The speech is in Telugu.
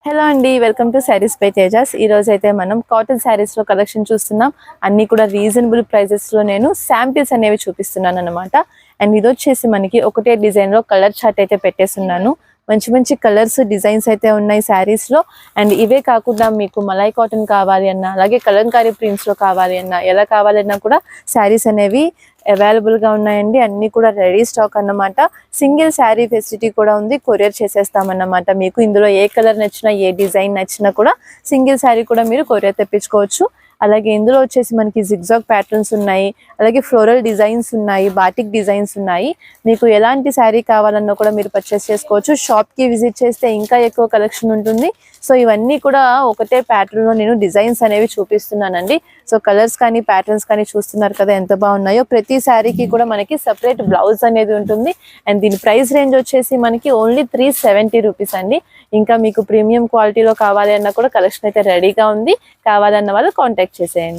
హలో అండి, welcome to saris by Tejas. ఈ రోజు అయితే మనం కాటన్ శారీస్ లో కలెక్షన్ చూస్తున్నాం. అన్ని కూడా రీజనబుల్ ప్రైజెస్ లో నేను శాంపిల్స్ అనేవి చూపిస్తున్నాను అనమాట. అండ్ ఇది వచ్చేసి మనకి ఒకటే డిజైన్ లో కలర్ చార్ట్ అయితే పెట్టేస్తున్నాను. మంచి మంచి కలర్స్ డిజైన్స్ అయితే ఉన్నాయి శారీస్ లో. అండ్ ఇవే కాకుండా మీకు మలై కాటన్ కావాలి అన్నా, అలాగే కలంకారీ ప్రింట్స్ లో కావాలి అన్నా, ఎలా కావాలన్నా కూడా శారీస్ అనేవి అవైలబుల్ గా ఉన్నాయండి. అన్ని కూడా రెడీ స్టాక్ అన్నమాట. సింగిల్ శారీ ఫెసిలిటీ కూడా ఉంది, కొరియర్ చేసేస్తామన్నమాట. మీకు ఇందులో ఏ కలర్ నచ్చినా, ఏ డిజైన్ నచ్చినా కూడా సింగిల్ శారీ కూడా మీరు కొరియర్ తెప్పించుకోవచ్చు. అలాగే ఇందులో వచ్చేసి మనకి జిగ్జాగ్ ప్యాటర్న్స్ ఉన్నాయి, అలాగే ఫ్లోరల్ డిజైన్స్ ఉన్నాయి, బాటిక్ డిజైన్స్ ఉన్నాయి. మీకు ఎలాంటి శారీ కావాలన్నా కూడా మీరు పర్చేస్ చేసుకోవచ్చు. షాప్ కి విజిట్ చేస్తే ఇంకా ఎక్కువ కలెక్షన్ ఉంటుంది. సో ఇవన్నీ కూడా ఒకటే ప్యాటర్న్ లో నేను డిజైన్స్ అనేవి చూపిస్తున్నానండి. సో కలర్స్ కానీ ప్యాటర్న్స్ కానీ చూస్తున్నారు కదా ఎంత బాగున్నాయో. ప్రతి శారీకి కూడా మనకి సపరేట్ బ్లౌజ్ అనేది ఉంటుంది. అండ్ దీని ప్రైస్ రేంజ్ వచ్చేసి మనకి ఓన్లీ 370 రూపీస్ అండి. ఇంకా మీకు ప్రీమియం క్వాలిటీలో కావాలి అన్నా కూడా కలెక్షన్ అయితే రెడీగా ఉంది. కావాలన్న వాళ్ళు కాంటాక్ట్ చేసేయండి.